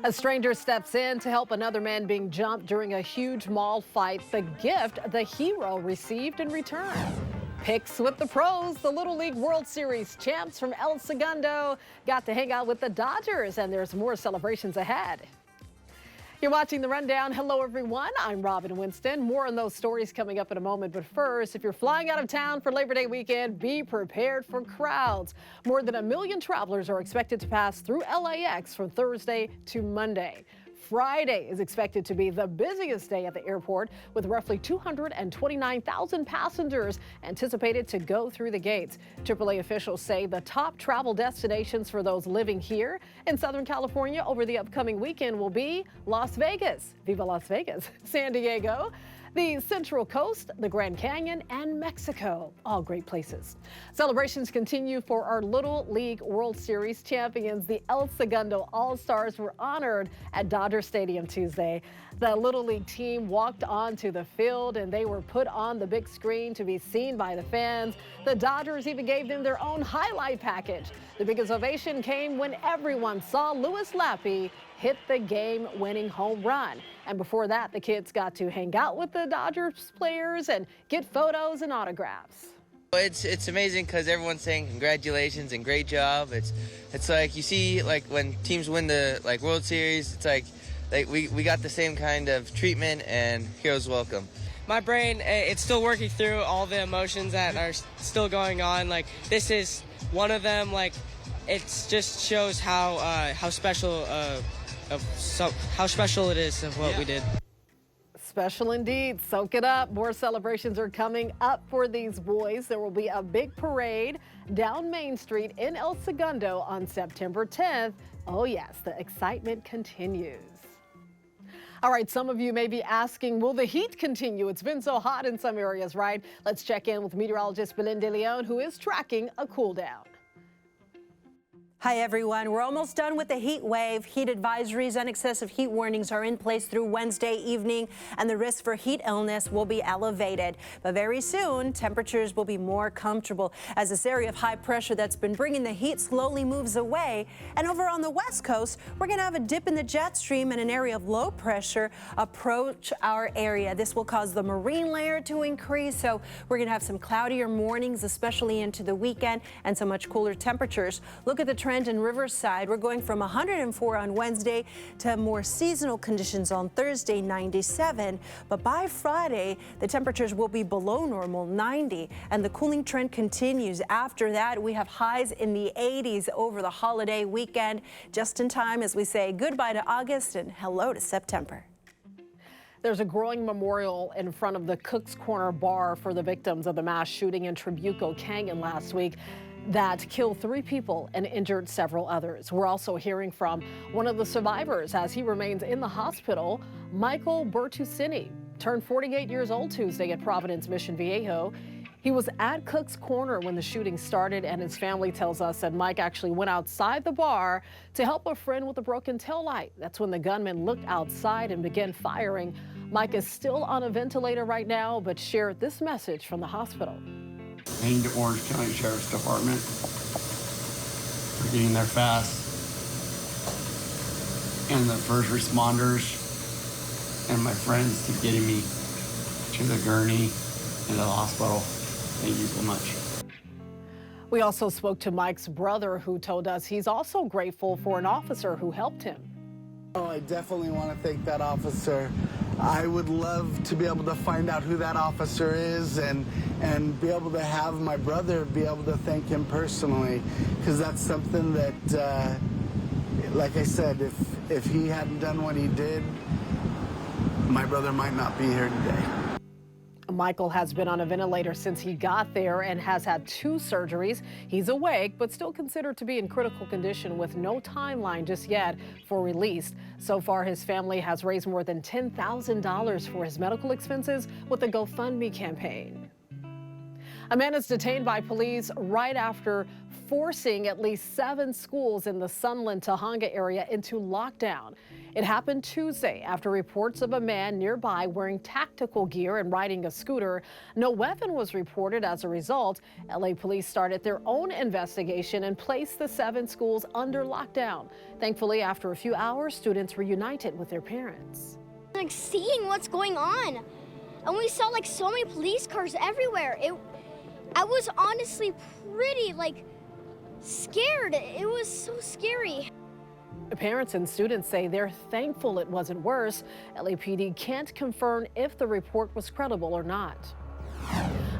A stranger steps in to help another man being jumped during a huge mall fight. The gift the hero received in return. Picks with the pros. The Little League World Series champs from El Segundo got to hang out with the Dodgers, and there's more celebrations ahead. You're watching The Rundown. Hello, everyone. I'm Robin Winston. More on those stories coming up in a moment. But first, if you're flying out of town for Labor Day weekend, be prepared for crowds. More than 1 million travelers are expected to pass through LAX from Thursday to Monday. Friday is expected to be the busiest day at the airport, with roughly 229,000 passengers anticipated to go through the gates. AAA officials say the top travel destinations for those living here in Southern California over the upcoming weekend will be Las Vegas, Viva Las Vegas, San Diego, the Central Coast, the Grand Canyon, and Mexico. All great places. Celebrations continue for our Little League World Series champions. The El Segundo All-Stars were honored at Dodger Stadium Tuesday. The Little League team walked onto the field and they were put on the big screen to be seen by the fans. The Dodgers even gave them their own highlight package. The biggest ovation came when everyone saw Louis Lappy hit the game-winning home run. And before that, the kids got to hang out with the Dodgers players and get photos and autographs. It's amazing because everyone's saying congratulations and great job. It's like you see, like when teams win the World Series, it's like we got the same kind of treatment and heroes welcome. My brain, it's still working through all the emotions that are still going on. Like this is one of them. Like it just shows how special how special it is of what we did. Special indeed. Soak it up. More celebrations are coming up for these boys. There will be a big parade down Main Street in El Segundo on September 10th. Oh yes, the excitement continues. All right, some of you may be asking, will the heat continue? It's been so hot in some areas, right? Let's check in with meteorologist Belen De Leon, who is tracking a cool down. Hi, everyone. We're almost done with the heat wave. Heat advisories and excessive heat warnings are in place through Wednesday evening, and the risk for heat illness will be elevated. But very soon, temperatures will be more comfortable as this area of high pressure that's been bringing the heat slowly moves away. And over on the west coast, we're going to have a dip in the jet stream and an area of low pressure approach our area. This will cause the marine layer to increase, so we're going to have some cloudier mornings, especially into the weekend, and some much cooler temperatures. Look at the trend in Riverside. We're going from 104 on Wednesday to more seasonal conditions on Thursday, 97. But by Friday, the temperatures will be below normal, 90, and the cooling trend continues. After that, we have highs in the 80s over the holiday weekend, just in time as we say goodbye to August and hello to September. There's a growing memorial in front of the Cook's Corner bar for the victims of the mass shooting in Trabuco Canyon last week that killed 3 people and injured several others. We're also hearing from one of the survivors as he remains in the hospital. Michael Bertuscini turned 48 years old Tuesday at Providence Mission Viejo. He was at Cook's Corner when the shooting started, and his family tells us that Mike actually went outside the bar to help a friend with a broken taillight. That's when the gunman looked outside and began firing. Mike is still on a ventilator right now, but shared this message from the hospital. Thank the Orange County Sheriff's Department for getting there fast, and the first responders and my friends to getting me to the gurney and the hospital. Thank you so much. We also spoke to Mike's brother, who told us he's also grateful for an officer who helped him. Oh, I definitely want to thank that officer. I would love to be able to find out who that officer is and be able to have my brother be able to thank him personally, because that's something that, like I said, if he hadn't done what he did, my brother might not be here today. Michael has been on a ventilator since he got there and has had 2 surgeries. He's awake, but still considered to be in critical condition with no timeline just yet for release. So far, his family has raised more than $10,000 for his medical expenses with a GoFundMe campaign. A man is detained by police right after forcing at least 7 schools in the Sunland-Tahonga area into lockdown. It happened Tuesday after reports of a man nearby wearing tactical gear and riding a scooter. No weapon was reported as a result. LA police started their own investigation and placed the 7 schools under lockdown. Thankfully, after a few hours, students reunited with their parents. Like seeing what's going on, and we saw like so many police cars everywhere. I was honestly pretty scared. It was so scary. Parents and students say they're thankful it wasn't worse. LAPD can't confirm if the report was credible or not.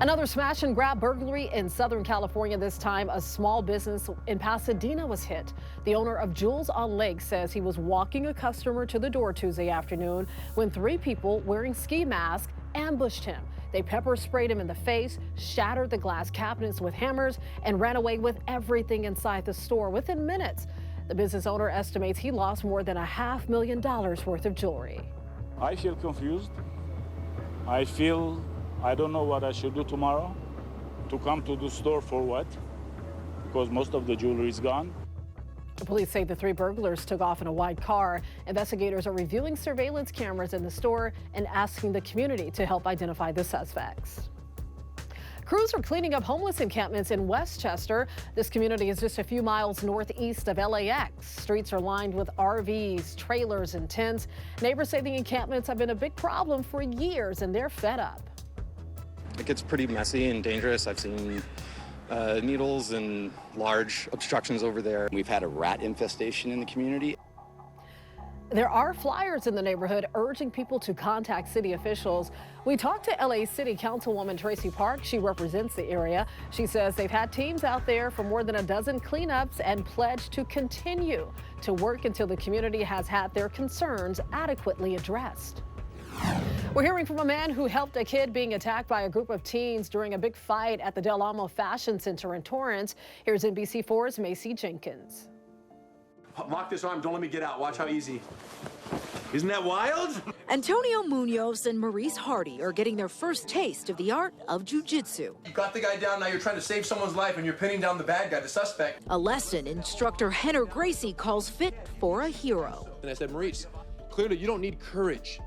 Another smash and grab burglary in Southern California. This time, a small business in Pasadena was hit. The owner of Jules on Lake says he was walking a customer to the door Tuesday afternoon when 3 people wearing ski masks ambushed him. They pepper sprayed him in the face, shattered the glass cabinets with hammers, and ran away with everything inside the store within minutes. The business owner estimates he lost more than $500,000 worth of jewelry. I feel confused. I don't know what I should do tomorrow. To come to the store for what? Because most of the jewelry is gone. The police say the 3 burglars took off in a white car. Investigators are reviewing surveillance cameras in the store and asking the community to help identify the suspects. Crews are cleaning up homeless encampments in Westchester. This community is just a few miles northeast of LAX. Streets are lined with RVs, trailers, and tents. Neighbors say the encampments have been a big problem for years, and they're fed up. It gets pretty messy and dangerous. I've seen needles and large obstructions over there. We've had a rat infestation in the community. There are flyers in the neighborhood urging people to contact city officials. We talked to LA City Councilwoman Tracy Park. She represents the area. She says they've had teams out there for more than a dozen cleanups and pledged to continue to work until the community has had their concerns adequately addressed. We're hearing from a man who helped a kid being attacked by a group of teens during a big fight at the Del Amo Fashion Center in Torrance. Here's NBC4's Macy Jenkins. Lock this arm, don't let me get out. Watch how easy. Isn't that wild? Antonio Munoz and Maurice Hardy are getting their first taste of the art of jiu-jitsu. You got the guy down, now you're trying to save someone's life and you're pinning down the bad guy, the suspect. A lesson instructor Henner Gracie calls fit for a hero. And I said, Maurice, clearly you don't need courage.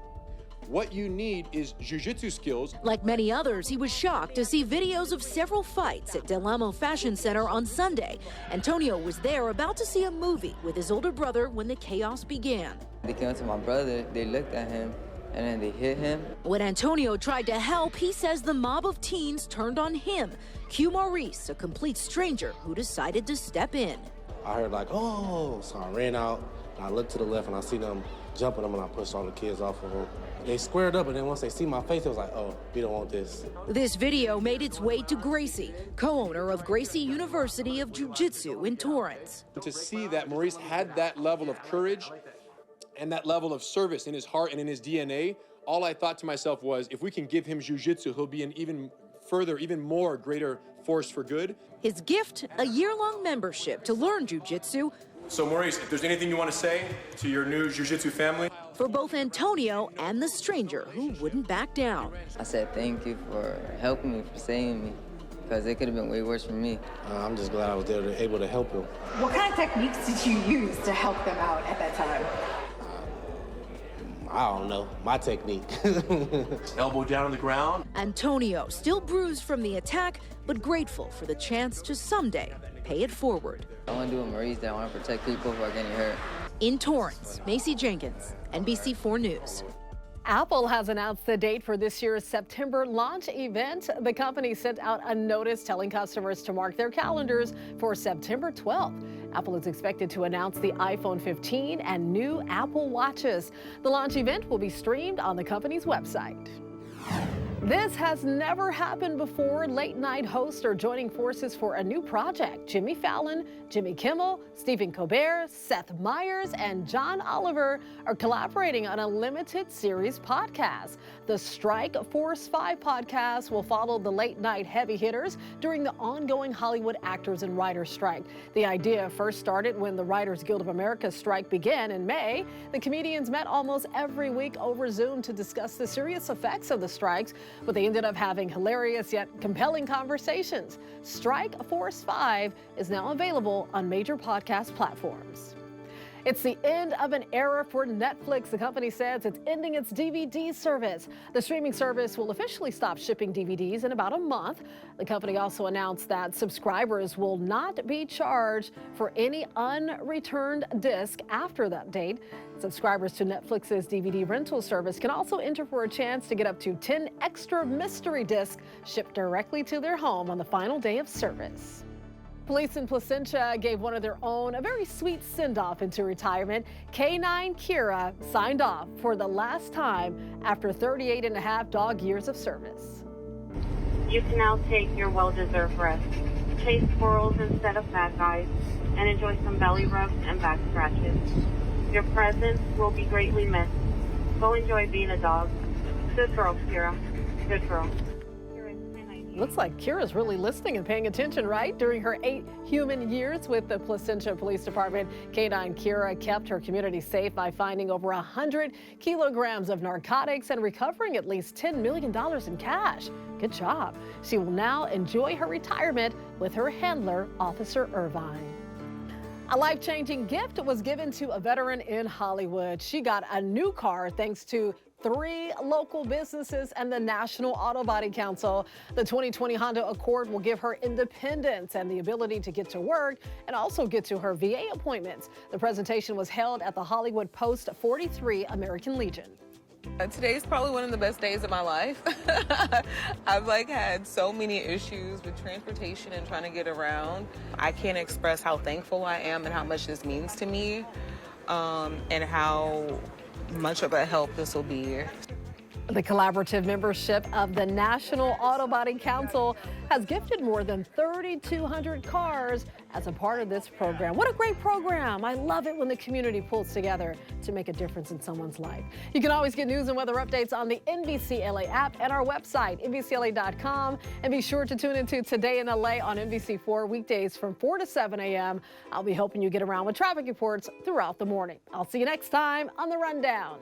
What you need is jiu-jitsu skills. Like many others, he was shocked to see videos of several fights at Del Amo Fashion Center on Sunday. Antonio was there about to see a movie with his older brother when the chaos began. They came up to my brother, they looked at him, and then they hit him. When Antonio tried to help, he says the mob of teens turned on him. Cue Maurice, a complete stranger who decided to step in. I heard oh, so I ran out, and I looked to the left, and I see them jumping them, and I pushed all the kids off of them. They squared up, and then once they see my face, it was like, oh, we don't want this. This video made its way to Gracie, co-owner of Gracie University of Jiu-Jitsu in Torrance. To see that Maurice had that level of courage and that level of service in his heart and in his DNA, all I thought to myself was, if we can give him jiu-jitsu, he'll be an even more greater force for good. His gift, a year-long membership to learn jiu-jitsu. So Maurice, if there's anything you want to say to your new jiu-jitsu family. For both Antonio and the stranger who wouldn't back down. I said thank you for helping me, for saving me, because it could have been way worse for me. I'm just glad I was there able to help him. What kind of techniques did you use to help them out at that time? I don't know, my technique. Elbow down on the ground. Antonio still bruised from the attack, but grateful for the chance to someday pay it forward. I want to do what Maurice did. I want to protect people who are getting hurt. In Torrance, Macy Jenkins, NBC4 News. Apple has announced the date for this year's September launch event. The company sent out a notice telling customers to mark their calendars for September 12th. Apple is expected to announce the iPhone 15 and new Apple Watches. The launch event will be streamed on the company's website. This has never happened before. Late night hosts are joining forces for a new project. Jimmy Fallon, Jimmy Kimmel, Stephen Colbert, Seth Meyers, and John Oliver are collaborating on a limited series podcast. The Strike Force 5 podcast will follow the late night heavy hitters during the ongoing Hollywood actors and writers strike. The idea first started when the Writers Guild of America strike began in May. The comedians met almost every week over Zoom to discuss the serious effects of the strikes. but they ended up having hilarious yet compelling conversations. Strike Force 5 is now available on major podcast platforms. It's the end of an era for Netflix. The company says it's ending its DVD service. The streaming service will officially stop shipping DVDs in about a month. The company also announced that subscribers will not be charged for any unreturned disc after that date. Subscribers to Netflix's DVD rental service can also enter for a chance to get up to 10 extra mystery discs shipped directly to their home on the final day of service. Police in Placentia gave one of their own a very sweet send-off into retirement. K9 Kira signed off for the last time after 38 and a half dog years of service. You can now take your well-deserved rest. Chase squirrels instead of bad guys and enjoy some belly rubs and back scratches. Your presence will be greatly missed. Go enjoy being a dog. Good girl, Kira. Good girl. Looks like Kira's really listening and paying attention, right? During her 8 human years with the Placentia Police Department, K9 Kira kept her community safe by finding over 100 kilograms of narcotics and recovering at least $10 million in cash. Good job. She will now enjoy her retirement with her handler, Officer Irvine. A life-changing gift was given to a veteran in Hollywood. She got a new car thanks to 3 local businesses and the National Auto Body Council. The 2020 Honda Accord will give her independence and the ability to get to work and also get to her VA appointments. The presentation was held at the Hollywood Post 43 American Legion. Today's probably one of the best days of my life. I've had so many issues with transportation and trying to get around. I can't express how thankful I am and how much this means to me, and how much of a help this will be. The collaborative membership of the National Auto Body Council has gifted more than 3,200 cars as a part of this program. What a great program. I love it when the community pulls together to make a difference in someone's life. You can always get news and weather updates on the NBCLA app and our website, NBCLA.com. And be sure to tune into Today in LA on NBC4 weekdays from 4 to 7 a.m. I'll be helping you get around with traffic reports throughout the morning. I'll see you next time on The Rundown.